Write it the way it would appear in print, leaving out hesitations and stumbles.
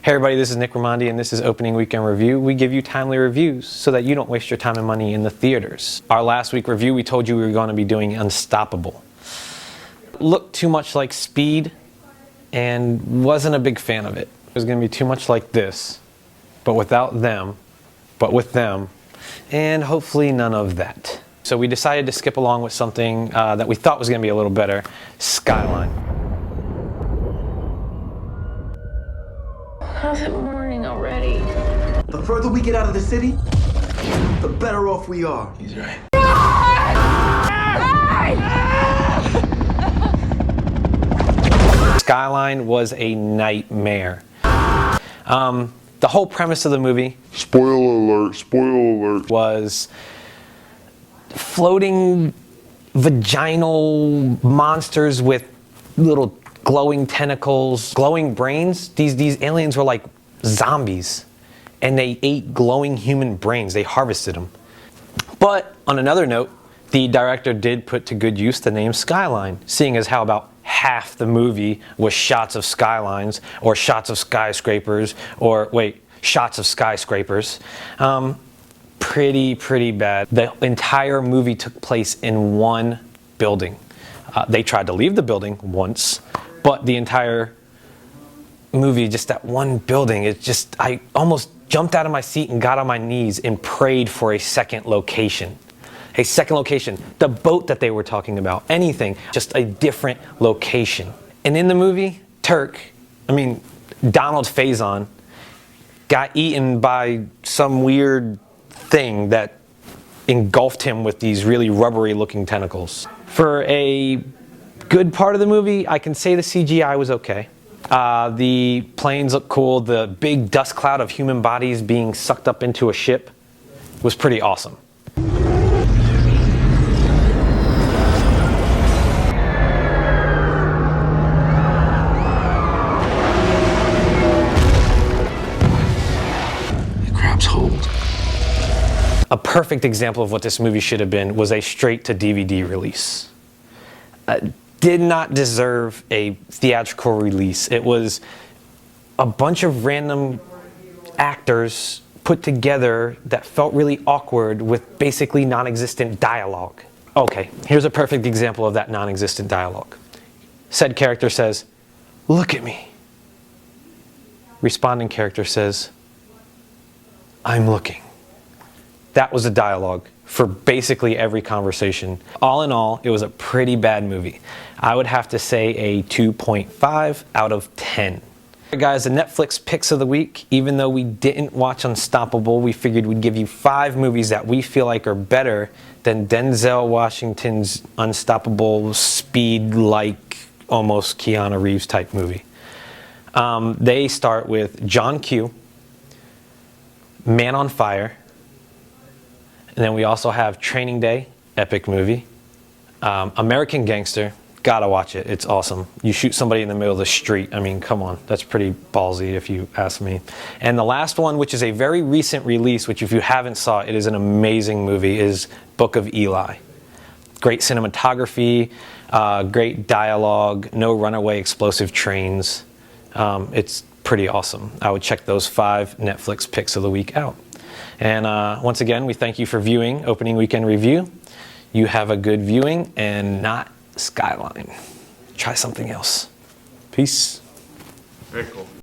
Hey everybody, this is Nick Ramondi and this is Opening Weekend Review. We give you timely reviews so that you don't waste your time and money in the theaters. Our last week review, we told you we were going to be doing Unstoppable. Looked too much like Speed and wasn't a big fan of it. It was going to be too much like this, but without them, but with them, and hopefully none of that. So we decided to skip along with something that we thought was going to be a little better, Skyline. How's it morning already? The further we get out of the city, the better off we are. He's right. Skyline was a nightmare. The whole premise of the movie, spoiler alert, was floating vaginal monsters with little glowing tentacles, glowing brains. These aliens were like zombies, and they ate glowing human brains. They harvested them. But on another note, the director did put to good use the name Skyline, seeing as how about half the movie was shots of skylines, or shots of skyscrapers, or wait, shots of skyscrapers. Pretty bad. The entire movie took place in one building. They tried to leave the building once, but the entire movie, just that one building, I almost jumped out of my seat and got on my knees and prayed for a second location. A second location. The boat that they were talking about, anything, just a different location. And in the movie, Donald Faison got eaten by some weird thing that engulfed him with these really rubbery looking tentacles. For a good part of the movie, I can say the CGI was okay. The planes look cool. The big dust cloud of human bodies being sucked up into a ship was pretty awesome. It grabs hold. A perfect example of what this movie should have been was a straight-to-DVD release. Did not deserve a theatrical release. It was a bunch of random actors put together that felt really awkward with basically non-existent dialogue. Okay, here's a perfect example of that non-existent dialogue. Said character says, "Look at me." Responding character says, "I'm looking." That was the dialogue for basically every conversation. All in all, it was a pretty bad movie. I would have to say a 2.5 out of 10. All right, guys, the Netflix picks of the week. Even though we didn't watch Unstoppable, we figured we'd give you 5 movies that we feel like are better than Denzel Washington's Unstoppable, Speed-like, almost Keanu Reeves type movie. They start with John Q, Man on Fire, and then we also have Training Day, epic movie. American Gangster, gotta watch it, it's awesome. You shoot somebody in the middle of the street, come on, that's pretty ballsy if you ask me. And the last one, which is a very recent release, which if you haven't saw it, is an amazing movie, is Book of Eli. Great cinematography, great dialogue, no runaway explosive trains. It's pretty awesome. I would check those 5 Netflix picks of the week out. And once again, we thank you for viewing Opening Weekend Review. You have a good viewing and not Skyline. Try something else. Peace. very cool.